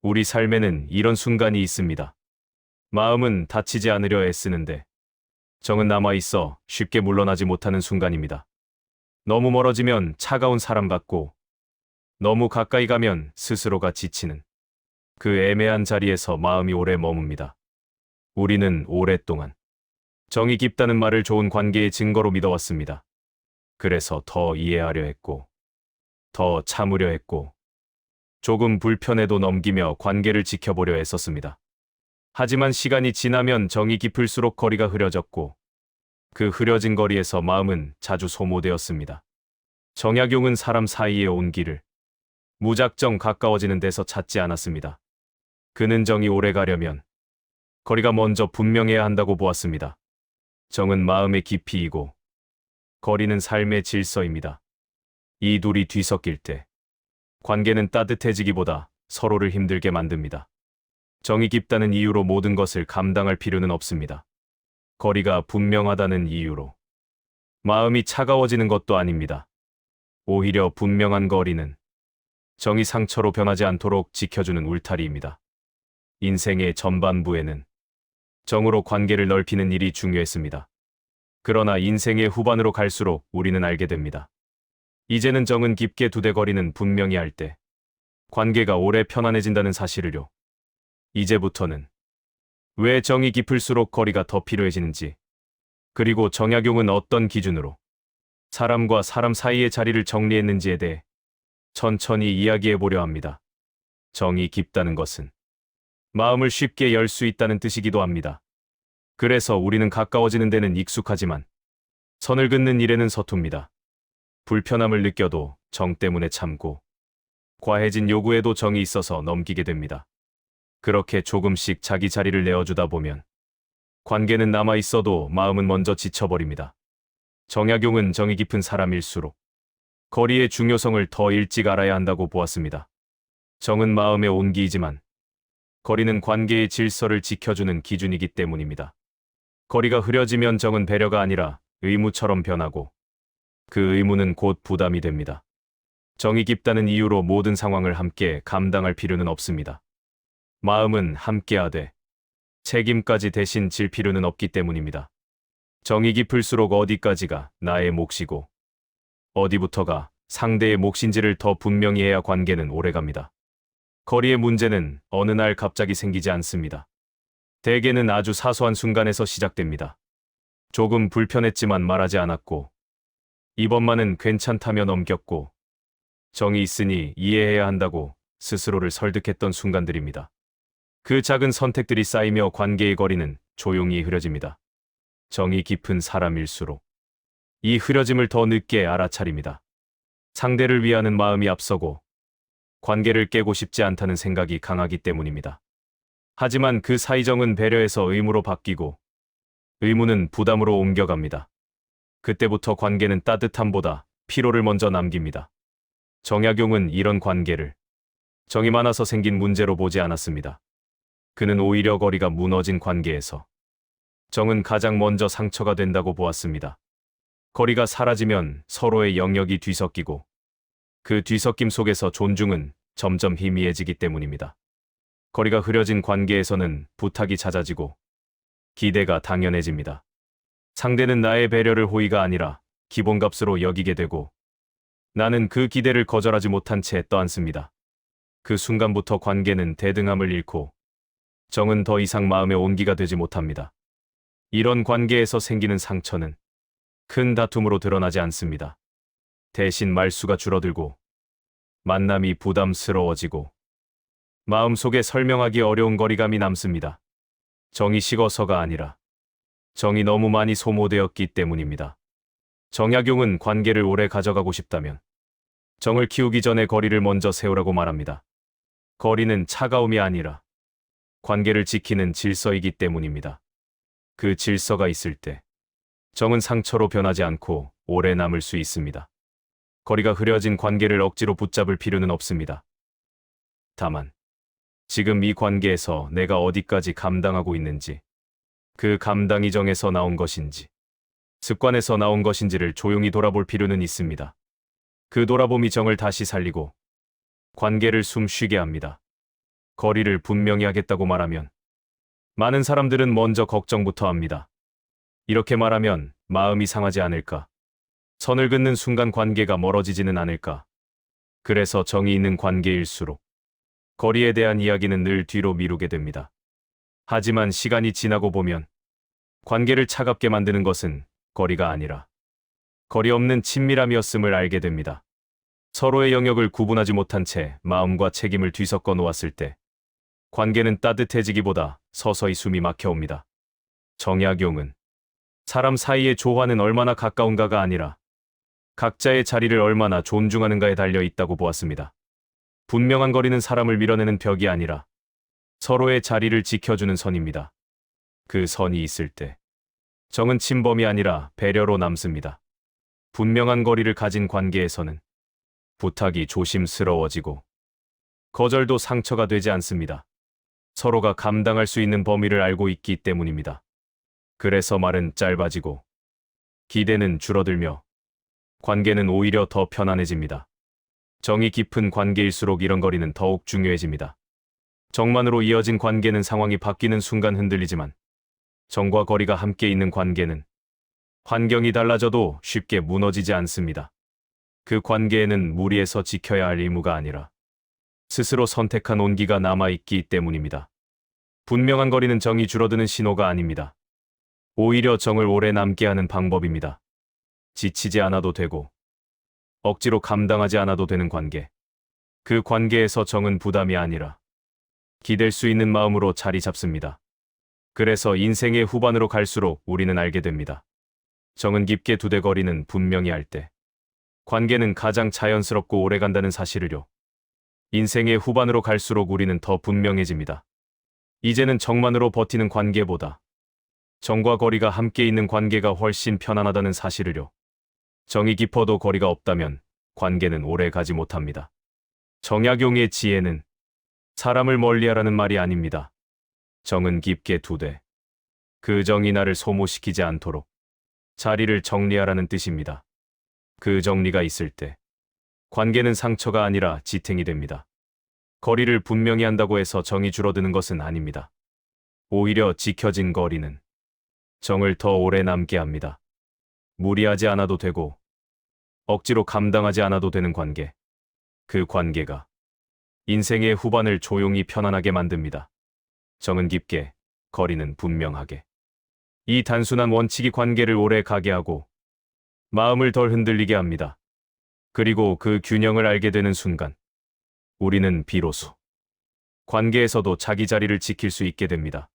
우리 삶에는 이런 순간이 있습니다. 마음은 다치지 않으려 애쓰는데 정은 남아있어 쉽게 물러나지 못하는 순간입니다. 너무 멀어지면 차가운 사람 같고 너무 가까이 가면 스스로가 지치는 그 애매한 자리에서 마음이 오래 머뭅니다. 우리는 오랫동안 정이 깊다는 말을 좋은 관계의 증거로 믿어왔습니다. 그래서 더 이해하려 했고 더 참으려 했고 조금 불편해도 넘기며 관계를 지켜보려 애썼습니다. 하지만 시간이 지나면 정이 깊을수록 거리가 흐려졌고 그 흐려진 거리에서 마음은 자주 소모되었습니다. 정약용은 사람 사이에 온 길을 무작정 가까워지는 데서 찾지 않았습니다. 그는 정이 오래 가려면 거리가 먼저 분명해야 한다고 보았습니다. 정은 마음의 깊이이고 거리는 삶의 질서입니다. 이 둘이 뒤섞일 때 관계는 따뜻해지기보다 서로를 힘들게 만듭니다. 정이 깊다는 이유로 모든 것을 감당할 필요는 없습니다. 거리가 분명하다는 이유로 마음이 차가워지는 것도 아닙니다. 오히려 분명한 거리는 정이 상처로 변하지 않도록 지켜주는 울타리입니다. 인생의 전반부에는 정으로 관계를 넓히는 일이 중요했습니다. 그러나 인생의 후반으로 갈수록 우리는 알게 됩니다. 이제는 정은 깊게 두되 거리는 분명히 할 때 관계가 오래 편안해진다는 사실을요. 이제부터는 왜 정이 깊을수록 거리가 더 필요해지는지, 그리고 정약용은 어떤 기준으로 사람과 사람 사이의 자리를 정리했는지에 대해 천천히 이야기해 보려 합니다. 정이 깊다는 것은 마음을 쉽게 열 수 있다는 뜻이기도 합니다. 그래서 우리는 가까워지는 데는 익숙하지만 선을 긋는 일에는 서툽니다. 불편함을 느껴도 정 때문에 참고 과해진 요구에도 정이 있어서 넘기게 됩니다. 그렇게 조금씩 자기 자리를 내어주다 보면 관계는 남아있어도 마음은 먼저 지쳐버립니다. 정약용은 정이 깊은 사람일수록 거리의 중요성을 더 일찍 알아야 한다고 보았습니다. 정은 마음의 온기이지만 거리는 관계의 질서를 지켜주는 기준이기 때문입니다. 거리가 흐려지면 정은 배려가 아니라 의무처럼 변하고 그 의무는 곧 부담이 됩니다. 정이 깊다는 이유로 모든 상황을 함께 감당할 필요는 없습니다. 마음은 함께하되 책임까지 대신 질 필요는 없기 때문입니다. 정이 깊을수록 어디까지가 나의 몫이고 어디부터가 상대의 몫인지를 더 분명히 해야 관계는 오래갑니다. 거리의 문제는 어느 날 갑자기 생기지 않습니다. 대개는 아주 사소한 순간에서 시작됩니다. 조금 불편했지만 말하지 않았고 이번만은 괜찮다며 넘겼고 정이 있으니 이해해야 한다고 스스로를 설득했던 순간들입니다. 그 작은 선택들이 쌓이며 관계의 거리는 조용히 흐려집니다. 정이 깊은 사람일수록 이 흐려짐을 더 늦게 알아차립니다. 상대를 위하는 마음이 앞서고 관계를 깨고 싶지 않다는 생각이 강하기 때문입니다. 하지만 그 사이 정은 배려에서 의무로 바뀌고 의무는 부담으로 옮겨갑니다. 그때부터 관계는 따뜻함보다 피로를 먼저 남깁니다. 정약용은 이런 관계를 정이 많아서 생긴 문제로 보지 않았습니다. 그는 오히려 거리가 무너진 관계에서 정은 가장 먼저 상처가 된다고 보았습니다. 거리가 사라지면 서로의 영역이 뒤섞이고 그 뒤섞임 속에서 존중은 점점 희미해지기 때문입니다. 거리가 흐려진 관계에서는 부탁이 잦아지고 기대가 당연해집니다. 상대는 나의 배려를 호의가 아니라 기본값으로 여기게 되고 나는 그 기대를 거절하지 못한 채 떠안습니다. 그 순간부터 관계는 대등함을 잃고 정은 더 이상 마음의 온기가 되지 못합니다. 이런 관계에서 생기는 상처는 큰 다툼으로 드러나지 않습니다. 대신 말수가 줄어들고 만남이 부담스러워지고 마음속에 설명하기 어려운 거리감이 남습니다. 정이 식어서가 아니라 정이 너무 많이 소모되었기 때문입니다. 정약용은 관계를 오래 가져가고 싶다면 정을 키우기 전에 거리를 먼저 세우라고 말합니다. 거리는 차가움이 아니라 관계를 지키는 질서이기 때문입니다. 그 질서가 있을 때 정은 상처로 변하지 않고 오래 남을 수 있습니다. 거리가 흐려진 관계를 억지로 붙잡을 필요는 없습니다. 다만 지금 이 관계에서 내가 어디까지 감당하고 있는지, 그 감당이 정에서 나온 것인지, 습관에서 나온 것인지를 조용히 돌아볼 필요는 있습니다. 그 돌아봄이 정을 다시 살리고 관계를 숨쉬게 합니다. 거리를 분명히 하겠다고 말하면 많은 사람들은 먼저 걱정부터 합니다. 이렇게 말하면 마음이 상하지 않을까? 선을 긋는 순간 관계가 멀어지지는 않을까? 그래서 정이 있는 관계일수록 거리에 대한 이야기는 늘 뒤로 미루게 됩니다. 하지만 시간이 지나고 보면 관계를 차갑게 만드는 것은 거리가 아니라 거리 없는 친밀함이었음을 알게 됩니다. 서로의 영역을 구분하지 못한 채 마음과 책임을 뒤섞어 놓았을 때 관계는 따뜻해지기보다 서서히 숨이 막혀옵니다. 정약용은 사람 사이의 조화는 얼마나 가까운가가 아니라 각자의 자리를 얼마나 존중하는가에 달려 있다고 보았습니다. 분명한 거리는 사람을 밀어내는 벽이 아니라 서로의 자리를 지켜주는 선입니다. 그 선이 있을 때 정은 침범이 아니라 배려로 남습니다. 분명한 거리를 가진 관계에서는 부탁이 조심스러워지고 거절도 상처가 되지 않습니다. 서로가 감당할 수 있는 범위를 알고 있기 때문입니다. 그래서 말은 짧아지고 기대는 줄어들며 관계는 오히려 더 편안해집니다. 정이 깊은 관계일수록 이런 거리는 더욱 중요해집니다. 정만으로 이어진 관계는 상황이 바뀌는 순간 흔들리지만 정과 거리가 함께 있는 관계는 환경이 달라져도 쉽게 무너지지 않습니다. 그 관계에는 무리해서 지켜야 할 의무가 아니라 스스로 선택한 온기가 남아있기 때문입니다. 분명한 거리는 정이 줄어드는 신호가 아닙니다. 오히려 정을 오래 남게 하는 방법입니다. 지치지 않아도 되고 억지로 감당하지 않아도 되는 관계. 그 관계에서 정은 부담이 아니라 기댈 수 있는 마음으로 자리 잡습니다. 그래서 인생의 후반으로 갈수록 우리는 알게 됩니다. 정은 깊게 두되 거리는 분명히 할 때 관계는 가장 자연스럽고 오래간다는 사실을요. 인생의 후반으로 갈수록 우리는 더 분명해집니다. 이제는 정만으로 버티는 관계보다 정과 거리가 함께 있는 관계가 훨씬 편안하다는 사실을요. 정이 깊어도 거리가 없다면 관계는 오래 가지 못합니다. 정약용의 지혜는 사람을 멀리하라는 말이 아닙니다. 정은 깊게 두되 그 정이 나를 소모시키지 않도록 자리를 정리하라는 뜻입니다. 그 정리가 있을 때 관계는 상처가 아니라 지탱이 됩니다. 거리를 분명히 한다고 해서 정이 줄어드는 것은 아닙니다. 오히려 지켜진 거리는 정을 더 오래 남게 합니다. 무리하지 않아도 되고 억지로 감당하지 않아도 되는 관계. 그 관계가 인생의 후반을 조용히 편안하게 만듭니다. 정은 깊게, 거리는 분명하게. 이 단순한 원칙이 관계를 오래 가게 하고 마음을 덜 흔들리게 합니다. 그리고 그 균형을 알게 되는 순간 우리는 비로소 관계에서도 자기 자리를 지킬 수 있게 됩니다.